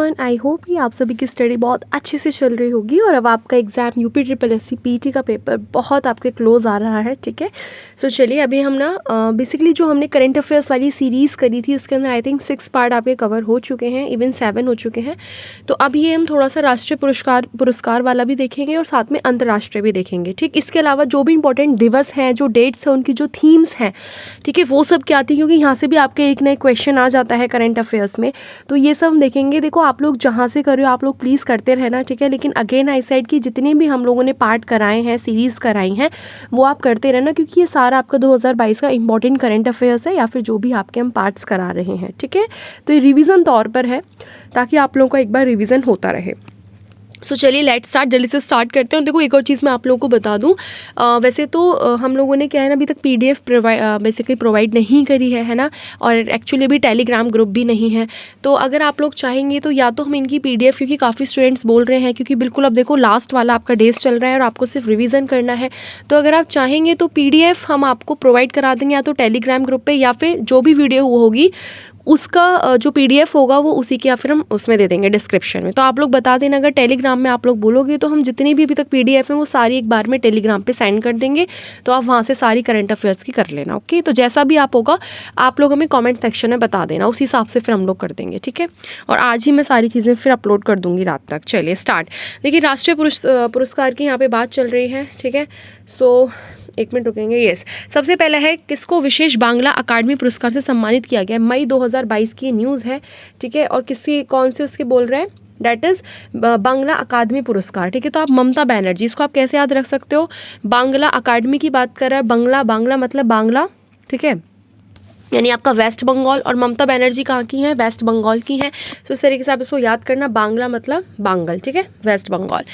Everyone, I hope कि आप सभी की स्टडी बहुत अच्छे से चल रही होगी और अब आपका exam UP triple SC PT का पेपर बहुत आपके क्लोज आ रहा है। ठीक है, सो चलिए अभी हम ना बेसिकली जो हमने करंट अफेयर्स वाली सीरीज़ करी थी उसके अंदर आई थिंक 6 पार्ट आपके कवर हो चुके हैं, इवन 7 हो चुके हैं। तो अब ये हम थोड़ा सा राष्ट्रीय पुरस्कार वाला भी देखेंगे और साथ में अंतर्राष्ट्रीय भी देखेंगे। ठीक, इसके अलावा जो भी इंपॉर्टेंट दिवस हैं, जो डेट्स हैं, उनकी जो थीम्स हैं, ठीक है, वो सब क्या आती है, क्योंकि यहाँ से भी आपके एक ना एक क्वेश्चन आ जाता है करंट अफेयर्स में। तो ये सब हम देखेंगे। देखो, आप लोग जहाँ से कर रहे हो आप लोग प्लीज़ करते रहना, ठीक है। लेकिन अगेन आई साइड की जितने भी हम लोगों ने पार्ट कराए हैं, सीरीज़ कराई हैं, वो आप करते रहना, क्योंकि ये सारा आपका 2022 का इंपॉर्टेंट करंट अफेयर्स है या फिर जो भी आपके हम पार्ट्स करा रहे हैं। ठीक है, तो ये रिवीजन तौर पर है ताकि आप लोगों का एक बार रिवीजन होता रहे। सो चलिए लेट्स स्टार्ट, जल्दी से स्टार्ट करते हैं। और देखो, एक और चीज़ मैं आप लोगों को बता दूं, वैसे तो हम लोगों ने क्या है ना, अभी तक पीडीएफ बेसिकली प्रोवाइड नहीं करी है ना, और एक्चुअली अभी टेलीग्राम ग्रुप भी नहीं है। तो अगर आप लोग चाहेंगे तो या तो हम इनकी पीडीएफ, क्योंकि काफ़ी स्टूडेंट्स बोल रहे हैं, क्योंकि बिल्कुल अब देखो लास्ट वाला आपका डेज चल रहा है और आपको सिर्फ रिवीजन करना है। तो अगर आप चाहेंगे तो पीडीएफ हम आपको प्रोवाइड करा देंगे, या तो टेलीग्राम ग्रुप पर, या फिर जो भी वीडियो होगी उसका जो पीडीएफ होगा वो उसी के, या फिर हम उसमें दे देंगे डिस्क्रिप्शन में। तो आप लोग बता देना, अगर टेलीग्राम में आप लोग बोलोगे तो हम जितनी भी अभी तक पीडीएफ है वो सारी एक बार में टेलीग्राम पे सेंड कर देंगे। तो आप वहाँ से सारी करंट अफेयर्स की कर लेना। ओके, तो जैसा भी आप होगा आप लोग हमें कॉमेंट सेक्शन में बता देना, उस हिसाब से फिर हम लोग कर देंगे। ठीक है, और आज ही मैं सारी चीज़ें फिर अपलोड कर दूँगी रात तक। चलिए स्टार्ट। देखिए, राष्ट्रीय पुरस्कार की यहाँ पर बात चल रही है। ठीक है, सो एक मिनट रुकेंगे। यस, सबसे पहला है किसको विशेष बांग्ला अकादमी पुरस्कार से सम्मानित किया गया। मई 2022 की न्यूज़ है। ठीक है, और किसी कौन से उसके बोल रहे हैं, डैट इज़ बांग्ला अकादमी पुरस्कार। ठीक है, तो आप ममता बनर्जी, इसको आप कैसे याद रख सकते हो, बांग्ला अकादमी की बात कर रहा है, बांग्ला मतलब बांग्ला। ठीक है, यानी आपका वेस्ट बंगाल, और ममता बनर्जी कहाँ की हैं, वेस्ट बंगाल की हैं। तो इस तरीके से आप इसको याद करना, बांग्ला मतलब बांगल। ठीक है, वेस्ट बंगाल।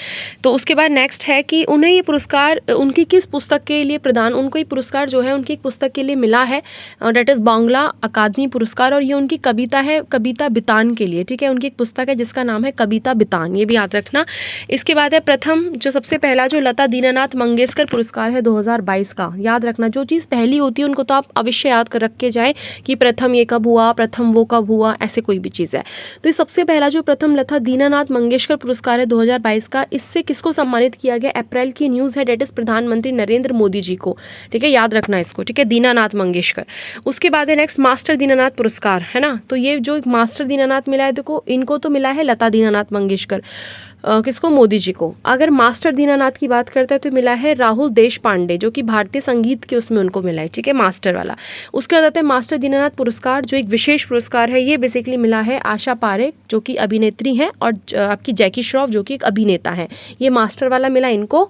तो उसके बाद नेक्स्ट है कि उन्हें ये पुरस्कार उनकी किस पुस्तक के लिए प्रदान, उनको ये पुरस्कार जो है उनकी एक पुस्तक के लिए मिला है, डेट इज़ बांग्ला अकादमी पुरस्कार, और ये उनकी कविता है, कविता बितान के लिए। ठीक है, उनकी एक पुस्तक है जिसका नाम है कविता बितान, ये भी याद रखना। इसके बाद है प्रथम, जो सबसे पहला जो लता दीनानाथ मंगेशकर पुरस्कार है 2022 का, याद रखना। जो चीज़ पहली होती है उनको तो आप अवश्य याद कर रख के जाए कि प्रथम ये कब हुआ, प्रथम वो कब हुआ, ऐसे कोई भी चीज़ है। तो ये सबसे पहला जो प्रथम लता दीनानाथ मंगेशकर पुरस्कार है 2022 का, इससे किसको सम्मानित किया गया, अप्रैल की न्यूज़ है, डेट इज़ प्रधानमंत्री नरेंद्र मोदी जी को। ठीक है, याद रखना इसको। ठीक है, दीनानाथ मंगेशकर। उसके बाद है नेक्स्ट मास्टर दीनानाथ पुरस्कार, है ना। तो ये जो मास्टर दीनानाथ मिला है, देखो इनको तो मिला है लता दीनानाथ मंगेशकर, किसको, मोदी जी को। अगर मास्टर दीनानाथ की बात करते हैं तो मिला है राहुल देश पांडे, जो कि भारतीय संगीत के उसमें उनको मिला है। ठीक है, मास्टर वाला। उसके बाद आता है मास्टर दीनानाथ पुरस्कार, जो एक विशेष पुरस्कार है, ये बेसिकली मिला है आशा पारेख, जो कि अभिनेत्री हैं, और आपकी जैकी श्रॉफ, जो कि एक अभिनेता हैं। ये मास्टर वाला मिला इनको।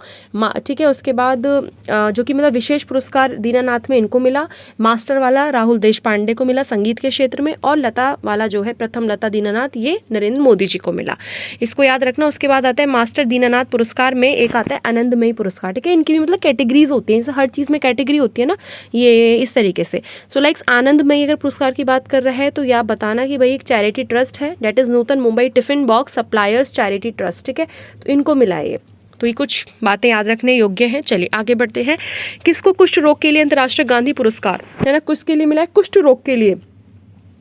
ठीक है, उसके बाद जो कि मतलब विशेष पुरस्कार दीनानाथ में इनको मिला, मास्टर वाला राहुल देश पांडे को मिला संगीत के क्षेत्र में, और लता वाला जो है प्रथम लता दीनानाथ, ये नरेंद्र मोदी जी को मिला। इसको याद रखना। उसके बाद आता है मास्टर दीनानाथ पुरस्कार में एक आता है आनंदमयी पुरस्कार। ठीक है, इनकी भी मतलब कैटेगरीज होती हैं, हर चीज़ में कैटेगरी होती है ना, ये इस तरीके से। सो लाइक आनंदमयी अगर पुरस्कार की बात कर रहा है तो यह बताना कि भाई एक चैरिटी ट्रस्ट है, that is Nutan Mumbai tiffin box suppliers charity trust. ठीक है, तो इनको मिला है ये। तो ये कुछ बातें याद रखने योग्य हैं। चलिए आगे बढ़ते हैं। किसको कुष्ठ रोग के लिए अंतर्राष्ट्रीय गांधी पुरस्कार, है ना, किसके लिए मिला है, कुष्ठ रोग के लिए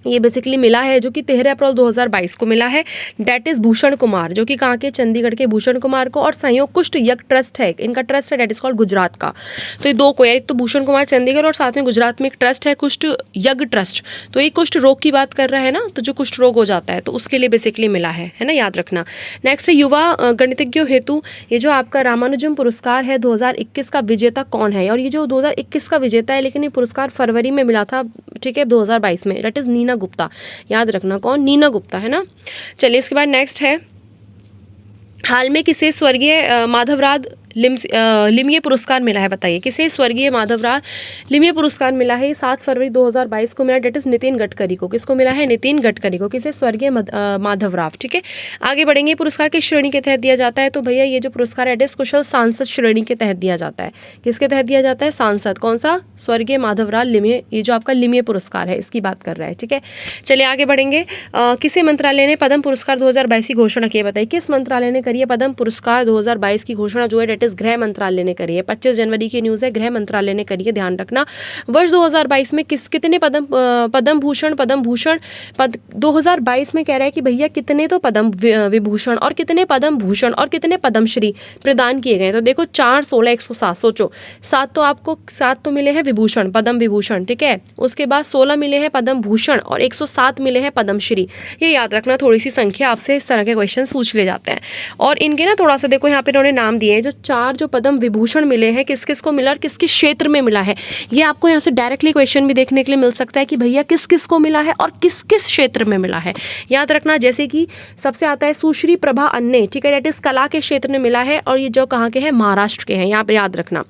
ये बेसिकली मिला है, जो कि 13 अप्रैल 2022 को मिला है, डेट इज़ भूषण कुमार, जो कि कहाँ के, चंडीगढ़ के भूषण कुमार को। और संयोग कुष्ठ यज्ञ ट्रस्ट है, इनका ट्रस्ट है, डेट इज़ कॉल्ड गुजरात का। तो ये दो को है, एक तो भूषण कुमार चंडीगढ़ और साथ में गुजरात में एक ट्रस्ट है कुष्ठ यज्ञ ट्रस्ट। तो ये कुष्ठ रोग की बात कर रहा है ना, तो जो कुष्ठ रोग हो जाता है तो उसके लिए बेसिकली मिला है ना, याद रखना। नेक्स्ट है युवा गणितज्ञों हेतु, ये जो आपका रामानुजम पुरस्कार है 2021 का विजेता कौन है। और ये जो 2021 का विजेता है, लेकिन ये पुरस्कार फरवरी में मिला था, ठीक है, 2022 में, डेट इज़ नीना गुप्ता। याद रखना, कौन, नीना गुप्ता, है ना। चलिए इसके बाद नेक्स्ट है, हाल में किसे स्वर्गीय माधवराज लिमये पुरस्कार मिला है, बताइए किसे स्वर्गीय माधवराज लिमये पुरस्कार मिला है। 7 फरवरी 2022 को मिला, डेट इज नितिन गडकरी को। किसको मिला है, नितिन गडकरी को। किसे, स्वर्गीय माधवराव। ठीक है, आगे बढ़ेंगे। पुरस्कार किस श्रेणी के तहत दिया जाता है, तो भैया ये जो पुरस्कार है कुशल सांसद श्रेणी के तहत दिया जाता है। किसके तहत दिया जाता है, सांसद। कौन सा, स्वर्गीय माधवराव लिमये, ये जो आपका लिमये पुरस्कार है इसकी बात कर रहा है। ठीक है, चलिए आगे बढ़ेंगे। किसे मंत्रालय ने पद्म पुरस्कार 2022 की घोषणा की है, बताइए किस मंत्रालय ने करी है पद्म पुरस्कार 2022 की घोषणा, जो है डेट इज इज गृह मंत्रालय ने करी है। 25 जनवरी की न्यूज़ है, गृह मंत्रालय ने करी है, ध्यान रखना। वर्ष 2022 में कितने पद्म भूषण 2022 में कह रहा है कि भैया कितने तो पद्म विभूषण और कितने पद्म भूषण और कितने पद्मश्री प्रदान किए गए। तो देखो 4, 16, 107, सोचो 7 तो मिले हैं विभूषण, पद्म विभूषण, ठीक है। उसके बाद 16 मिले हैं पद्म भूषण और 107 मिले हैं पद्मश्री। ये याद रखना, थोड़ी सी संख्या आपसे इस तरह के क्वेश्चन पूछ ले जाते हैं। और इनके ना थोड़ा सा देखो यहाँ पे इन्होंने नाम दिए हैं, जो 4 जो पद्म विभूषण मिले हैं किस किस को मिला और किस किस क्षेत्र में मिला है। ये आपको यहाँ से डायरेक्टली क्वेश्चन भी देखने के लिए मिल सकता है कि भैया किस किस को मिला है और किस किस क्षेत्र में मिला है, याद रखना। जैसे कि सबसे आता है सुश्री प्रभा अन्ने, ठीक है, डेट इज कला के क्षेत्र में मिला है और ये जो कहाँ के हैं, महाराष्ट्र के हैं, यहाँ पे याद रखना।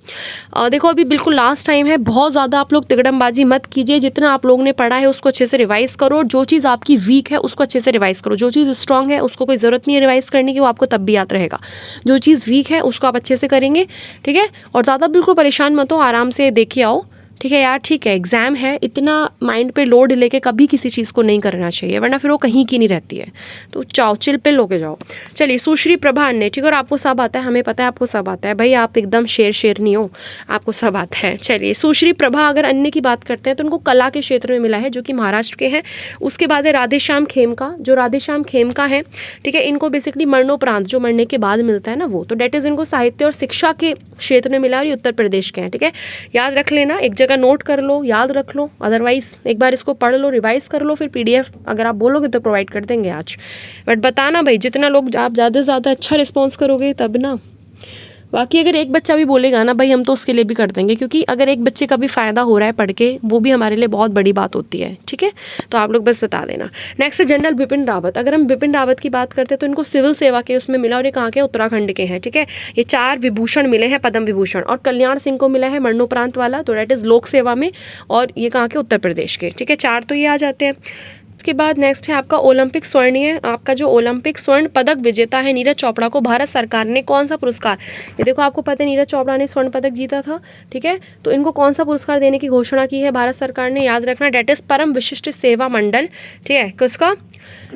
देखो अभी बिल्कुल लास्ट टाइम है, बहुत ज़्यादा आप लोग तिगड़मबाजी मत कीजिए। जितना आप लोगों ने पढ़ा है उसको अच्छे से रिवाइज करो, जो चीज़ आपकी वीक है उसको अच्छे से रिवाइज करो, जो चीज़ स्ट्रांग है उसको कोई ज़रूरत नहीं है रिवाइज करने की, वो आपको तब भी याद रहेगा। जो चीज़ वीक है उसको आप अच्छे से करेंगे, ठीक है। और ज़्यादा बिल्कुल परेशान मत हो, आराम से देखिए आओ, ठीक है यार, ठीक है। एग्जाम है, इतना माइंड पे लोड लेके कभी किसी चीज़ को नहीं करना चाहिए, वरना फिर वो कहीं की नहीं रहती है। तो चाओ, चिल पे लोगे जाओ। चलिए, सुश्री प्रभा अन्ने, ठीक है, और आपको सब आता है, हमें पता है आपको सब आता है भाई, आप एकदम शेर नहीं हो, आपको सब आता है। चलिए, सुश्री प्रभा अगर अन्ने की बात करते हैं तो उनको कला के क्षेत्र में मिला है, जो कि महाराष्ट्र के हैं। उसके बाद है राधेश्याम खेमका, जो राधेश्याम खेमका है, ठीक है, इनको बेसिकली मरणोपरांत, जो मरने के बाद मिलता है ना वो, तो डेट इज इनको साहित्य और शिक्षा के क्षेत्र में मिला और ये उत्तर प्रदेश के हैं, ठीक है। याद रख लेना, एक जगह नोट कर लो, याद रख लो, अदरवाइज एक बार इसको पढ़ लो, रिवाइज कर लो, फिर पीडीएफ अगर आप बोलोगे तो प्रोवाइड कर देंगे आज। बट बताना भाई, जितना लोग आप ज़्यादा से ज़्यादा अच्छा रिस्पॉन्स करोगे तब ना। बाकी अगर एक बच्चा भी बोलेगा ना भाई, हम तो उसके लिए भी कर देंगे, क्योंकि अगर एक बच्चे का भी फ़ायदा हो रहा है पढ़ के, वो भी हमारे लिए बहुत बड़ी बात होती है, ठीक है। तो आप लोग बस बता देना। नेक्स्ट है जनरल बिपिन रावत। अगर हम बिपिन रावत की बात करते हैं तो इनको सिविल सेवा के उसमें मिला और ये कहाँ के, उत्तराखंड के हैं, ठीक है। ये 4 विभूषण मिले हैं, पद्म विभूषण, और कल्याण सिंह को मिला है मरणोपरांत वाला, तो डेट इज़ लोक सेवा में, और ये कहाँ के, उत्तर प्रदेश के, ठीक है। 4 तो ये आ जाते हैं। इसके बाद नेक्स्ट है आपका ओलंपिक स्वर्णीय, आपका जो ओलंपिक स्वर्ण पदक विजेता है नीरज चोपड़ा को भारत सरकार ने कौन सा पुरस्कार, ये देखो आपको पता है नीरज चोपड़ा ने स्वर्ण पदक जीता था, ठीक है। तो इनको कौन सा पुरस्कार देने की घोषणा की है भारत सरकार ने, याद रखना, डेट इज परम विशिष्ट सेवा मंडल, ठीक है। किसका,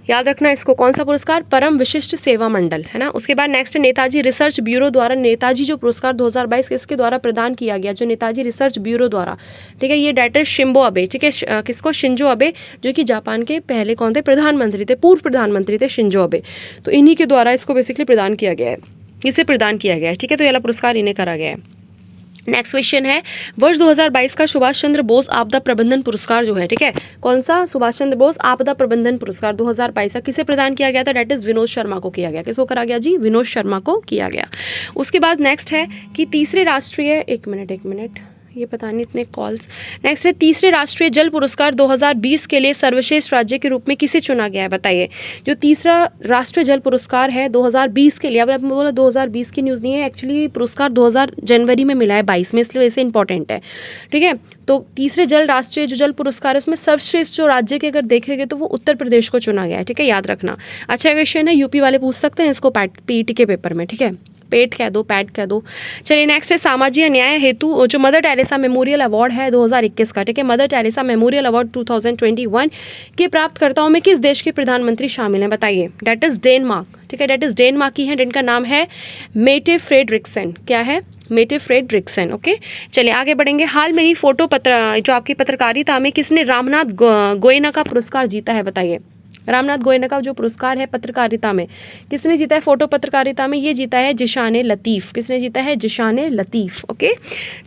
याद रखना इसको, कौन सा पुरस्कार, परम विशिष्ट सेवा मंडल, है ना। उसके बाद नेक्स्ट नेताजी रिसर्च ब्यूरो द्वारा, नेताजी जो पुरस्कार 2022 किसके द्वारा प्रदान किया गया, जो नेताजी रिसर्च ब्यूरो द्वारा, ठीक है, ये डेट इज शिंजो अबे, ठीक है, किसको, शिंजो अबे, जो कि जापान के पहले कौन थे, प्रधानमंत्री थे, पूर्व प्रधानमंत्री थे शिंजो अबे। तो इन्हीं के द्वारा इसको बेसिकली प्रदान किया गया है, इसे प्रदान किया गया है, ठीक है। तो ये वाला पुरस्कार इन्हें करा गया है। नेक्स्ट क्वेश्चन है, वर्ष 2022 का सुभाष चंद्र बोस आपदा प्रबंधन पुरस्कार जो है, ठीक है, कौन सा, सुभाष चंद्र बोस आपदा प्रबंधन पुरस्कार 2022 का किसे प्रदान किया गया था, डेट इज विनोद शर्मा को किया गया। किसको करा गया जी, विनोद शर्मा को किया गया। उसके बाद नेक्स्ट है कि तीसरे राष्ट्रीय, एक मिनट, ये पता नहीं इतने कॉल्स। नेक्स्ट है तीसरे राष्ट्रीय जल पुरस्कार 2020 के लिए सर्वश्रेष्ठ राज्य के रूप में किसे चुना गया है, बताइए। जो तीसरा राष्ट्रीय जल पुरस्कार है 2020 के लिए, अब आपने बोला 2020 की न्यूज़ नहीं है, एक्चुअली पुरस्कार 2000 जनवरी में मिला है 22 में, इसलिए वैसे इंपॉर्टेंट है, ठीक है। तो तीसरे राष्ट्रीय जो जल पुरस्कार है उसमें सर्वश्रेष्ठ जो राज्य के अगर देखेंगे तो वो उत्तर प्रदेश को चुना गया है, ठीक है, याद रखना। अच्छा क्वेश्चन है, यूपी वाले पूछ सकते हैं इसको पीईटी के पेपर में, ठीक है, पैड कह दो। चलिए नेक्स्ट है सामाजिक न्याय हेतु जो मदर टेरेसा मेमोरियल अवार्ड है 2021 का, ठीक है, मदर टेरेसा मेमोरियल अवार्ड 2021 के प्राप्तकर्ताओं में किस देश के प्रधानमंत्री शामिल हैं, बताइए। डेट इज डेनमार्क, ठीक है, डेट इज डेनमार्क की है, जिनका नाम है मेटे फ्रेडरिक्सन। क्या है, मेटे फ्रेडरिक्सन, ओके। चलिए आगे बढ़ेंगे। हाल में ही जो आपकी पत्रकारिता में किसने रामनाथ गोयना का पुरस्कार जीता है, बताइए। रामनाथ गोयना का जो पुरस्कार है पत्रकारिता में किसने जीता है, फोटो पत्रकारिता में, ये जीता है जिशान लतीफ़। किसने जीता है, जिशान लतीफ़, ओके।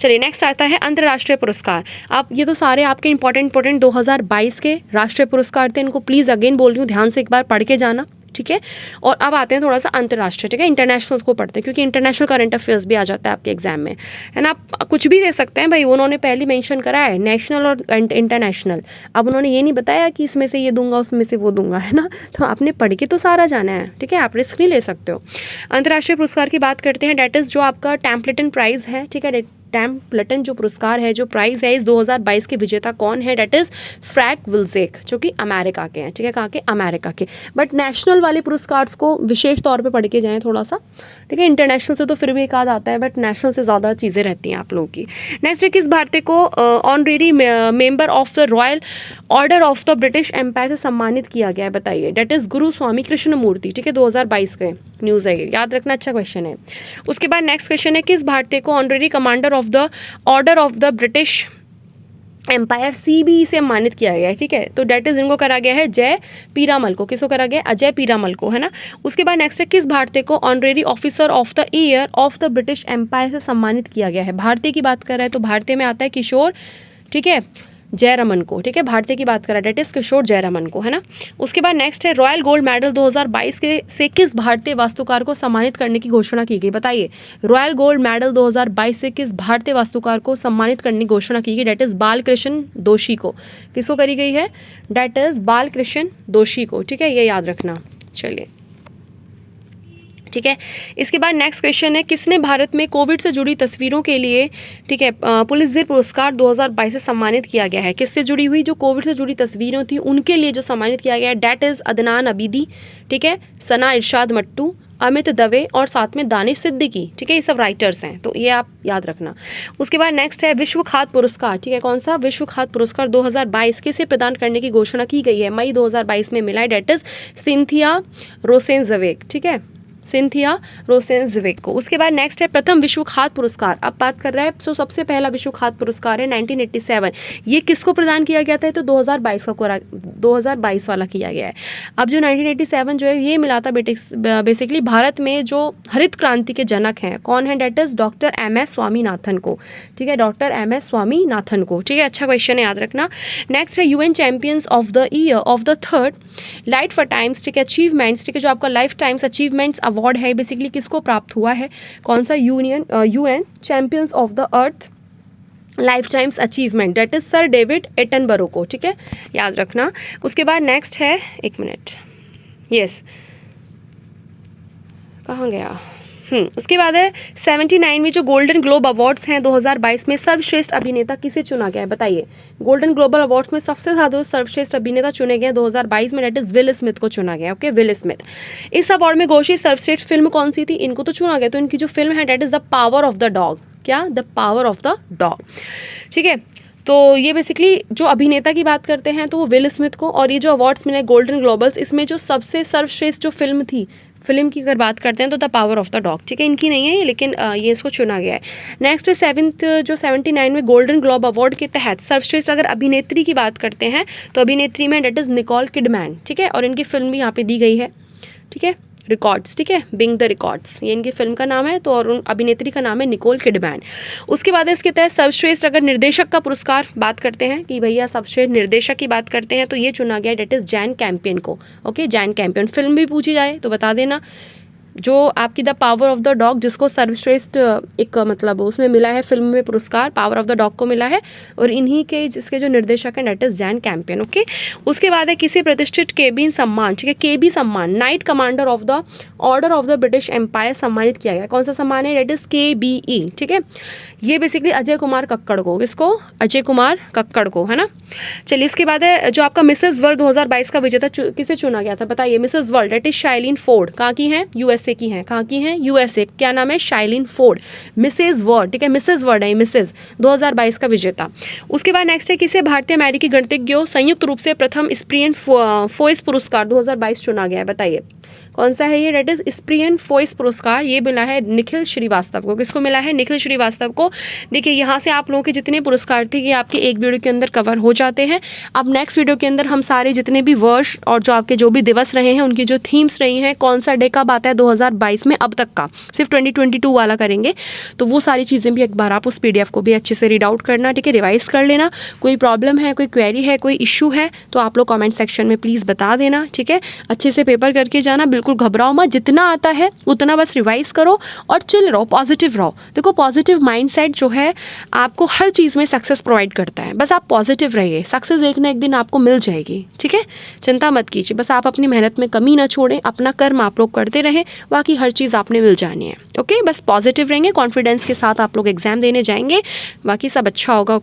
चलिए नेक्स्ट आता है अंतर्राष्ट्रीय पुरस्कार। आप ये तो सारे आपके इंपॉर्टेंट 2022 के राष्ट्रीय पुरस्कार थे, इनको प्लीज़ अगेन बोल रही हूँ, ध्यान से एक बार पढ़ के जाना, ठीक है। और अब आते हैं थोड़ा सा अंतर्राष्ट्रीय, ठीक है, इंटरनेशनल को पढ़ते हैं, क्योंकि इंटरनेशनल करंट अफेयर्स भी आ जाता है आपके एग्जाम में, है ना। आप कुछ भी दे सकते हैं भाई, उन्होंने पहले मेंशन करा है नेशनल और इंटरनेशनल, अब उन्होंने ये नहीं बताया कि इसमें से ये दूंगा उसमें से वो दूंगा, है ना। तो आपने पढ़ के तो सारा जाना है, ठीक है, आप रिस्क नहीं ले सकते हो। अंतर्राष्ट्रीय पुरस्कार की बात करते हैं, डेट इज़ जो आपका टेम्पलेटन प्राइज़ है, ठीक है, टेम्पलेटन जो पुरस्कार है, जो प्राइज़ है इस 2022 के विजेता कौन है, डेट इज़ फ्रैंक विल्जेक, जो कि अमेरिका के हैं, ठीक है, कहाँ के, अमेरिका के। बट नेशनल वाले पुरस्कार को विशेष तौर पे पढ़ के जाएं थोड़ा सा, ठीक है। इंटरनेशनल से तो फिर भी एक आध आता है, बट नेशनल से ज़्यादा चीज़ें रहती हैं आप लोगों की। नेक्स्ट है किस भारतीय को honorary member of the royal order of the British empire से सम्मानित किया गया है, बताइए। डेट इज़ गुरु स्वामी कृष्ण मूर्ति, ठीक है, 2022 के, न्यूज़ है, याद रखना, अच्छा क्वेश्चन है। उसके बाद नेक्स्ट क्वेश्चन है, किस भारतीय को honorary commander of the order of the British empire CBE से सम्मानित किया गया है, ठीक है। तो डेट इज इनको करा गया है जय पीरामल को, किसको करा गया, अजय पीरामल को, है ना। उसके बाद नेक्स्ट है, किस भारतीय को honorary officer of the year of the British empire से सम्मानित किया गया है। भारतीय की बात कर रहा है तो भारतीय में आता है किशोर, ठीक है, जयरमन को, ठीक है, भारतीय की बात करा, डेट इज किशोर जयरमन को, है ना। उसके बाद नेक्स्ट है, रॉयल गोल्ड मेडल 2022 के से किस भारतीय वास्तुकार को सम्मानित करने की घोषणा की गई, बताइए। रॉयल गोल्ड मेडल 2022 से किस भारतीय वास्तुकार को सम्मानित करने की घोषणा की गई, डेट इज बालकृष्ण दोषी को, किसको करी गई है, डेट इज बालकृष्ण दोषी को, ठीक है, ये याद रखना। चलिए, ठीक है। इसके बाद नेक्स्ट क्वेश्चन है, किसने भारत में कोविड से जुड़ी तस्वीरों के लिए, ठीक है, पुलित्जर पुरस्कार 2022 से सम्मानित किया गया है। किससे जुड़ी हुई, जो कोविड से जुड़ी तस्वीरें थी उनके लिए जो सम्मानित किया गया है, डेट इज अदनान अबीदी, ठीक है, सना इरशाद मट्टू, अमित दवे और साथ में दानिश सिद्दीकी, ठीक है, ये सब राइटर्स हैं, तो ये आप याद रखना। उसके बाद नेक्स्ट है, विश्व खाद्य पुरस्कार, ठीक है, कौन सा, विश्व खाद्य पुरस्कार 2022 किसे प्रदान करने की घोषणा की गई है, मई 2022 में मिला है, डेट इज सिंथिया रोसेनज़वेग, ठीक है, सिंथिया रोसेनज़वेग को। उसके बाद नेक्स्ट है, प्रथम विश्व खाद्य पुरस्कार, अब बात कर रहा है, सो सबसे पहला विश्व खाद्य पुरस्कार है 1987, ये किसको प्रदान किया गया था, तो 2022 वाला किया गया है। अब जो 1987 जो है ये मिला था बेसिकली भारत में जो हरित क्रांति के जनक हैं, कौन है, that is doctor MS Swaminathan को, ठीक है, डॉक्टर MS स्वामीनाथन को, ठीक है, अच्छा क्वेश्चन है, याद रखना। नेक्स्ट है, UN champions of the year of the third life times, ठीक है, अचीवमेंट्स, ठीक है, जो आपका लाइफ टाइम्स अचीवमेंट्स अवार्ड है बेसिकली किसको प्राप्त हुआ है, कौन सा, UN champions of the earth life times achievement, that is sir David Attenborough को, ठीक है, याद रखना। उसके बाद नेक्स्ट है, एक मिनट, यस, कहाँ गया, उसके बाद है 79 में जो गोल्डन ग्लोब अवार्ड्स हैं 2022 में सर्वश्रेष्ठ अभिनेता किसे चुना गया है, बताइए। गोल्डन ग्लोबल अवार्ड्स में सबसे ज़्यादा सर्वश्रेष्ठ अभिनेता चुने गए 2022 में, डेट इज विल स्मिथ को चुना गया, ओके, विल स्मिथ। इस अवार्ड में घोषित सर्वश्रेष्ठ फिल्म कौन सी थी, इनको तो चुना गया, तो इनकी जो फिल्म है that is The Power of the Dog, क्या, The Power of the Dog, ठीक है। तो ये बेसिकली जो अभिनेता की बात करते हैं तो वो विल स्मिथ को, और ये जो अवार्ड्स मिले गोल्डन ग्लोबल्स, इसमें जो सबसे सर्वश्रेष्ठ जो फिल्म थी, फिल्म की अगर बात करते हैं तो the Power of the Dog, ठीक है, इनकी नहीं है ये, लेकिन ये इसको चुना गया है। नेक्स्ट है 79 में गोल्डन ग्लोब अवार्ड के तहत सर्वश्रेष्ठ अगर अभिनेत्री की बात करते हैं तो अभिनेत्री में डेट इज निकोल किडमैन, ठीक है, और इनकी फिल्म भी यहाँ पे दी गई है, ठीक है, रिकॉर्ड्स, ठीक है, बिंग द रिकॉर्ड्स, ये इनकी फिल्म का नाम है, तो और उन अभिनेत्री का नाम है निकोल किडमैन। उसके बाद इसके तहत सर्वश्रेष्ठ अगर निर्देशक का पुरस्कार बात करते हैं कि भैया सर्वश्रेष्ठ निर्देशक की बात करते हैं तो ये चुना गया डेट इज जैन कैंपियन को, ओके, जैन कैंपियन। फिल्म भी पूछी जाए तो बता देना, जो आपकी the Power of the dog जिसको सर्वश्रेष्ठ एक मतलब उसमें मिला है, फिल्म में पुरस्कार पावर ऑफ द डॉग को मिला है, और इन्हीं के जिसके जो निर्देशक हैं that is Jane Campion, okay. उसके बाद है किसी प्रतिष्ठित केबिन सम्मान, ठीक है, केबी सम्मान, knight commander of the order of the British empire सम्मानित किया गया, कौन सा सम्मान है, डेट इज KBE, ठीक है, ये बेसिकली अजय कुमार कक्कड़ को, किसको, अजय कुमार कक्कड़ को, है ना। चलिए, इसके बाद है जो आपका मिसेज वर्ल्ड 2022 का विजेता किसे चुना गया था, बताइए। Mrs World that is Shaylyn Ford, कहाँ की हैं, USA की हैं, कहाँ की हैं, USA, क्या नाम है, शाइलिन फोर्ड, मिसेज वर्ल्ड, ठीक है, मिसेज वर्ल्ड है मिसेज 2022 का विजेता। उसके बाद नेक्स्ट है किसे भारतीय अमेरिकी गणितज्ञों संयुक्त रूप से प्रथम स्प्रियन फोइस पुरस्कार 2022 चुना गया है, बताइए कौन सा है ये, डेट इज स्प्रियन फोइस पुरस्कार, ये मिला है निखिल श्रीवास्तव को, किसको मिला है, निखिल श्रीवास्तव को। देखिए यहाँ से आप लोगों के जितने पुरस्कार थे ये आपके एक वीडियो के अंदर कवर हो जाते हैं। अब नेक्स्ट वीडियो के अंदर हम सारे जितने भी वर्ष और जो आपके जो भी दिवस रहे हैं उनकी जो थीम्स रही हैं, कौन सा डे कब आता है 2022 में अब तक का, सिर्फ 2022 वाला करेंगे, तो वो सारी चीज़ें भी एक बार आप उस PDF को भी अच्छे से रीड आउट करना, ठीक है, रिवाइज कर लेना। कोई प्रॉब्लम है, कोई क्वेरी है, कोई इशू है तो आप लोग कॉमेंट सेक्शन में प्लीज़ बता देना, ठीक है। अच्छे से पेपर करके जाना, बिल्कुल घबराओ मत, जितना आता है उतना बस रिवाइज करो और चिल रहो, पॉजिटिव रहो। देखो पॉजिटिव माइंडसेट जो है आपको हर चीज़ में सक्सेस प्रोवाइड करता है, बस आप पॉजिटिव रहिए, सक्सेस एक ना एक दिन आपको मिल जाएगी, ठीक है, चिंता मत कीजिए, बस आप अपनी मेहनत में कमी ना छोड़ें, अपना कर्म आप लोग करते रहें, बाकी हर चीज़ आपने मिल जानी है, ओके। बस पॉजिटिव रहेंगे, कॉन्फिडेंस के साथ आप लोग एग्जाम देने जाएंगे, बाकी सब अच्छा होगा,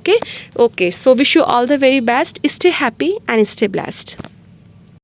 okay. So wish you all the very best, stay happy and stay blessed.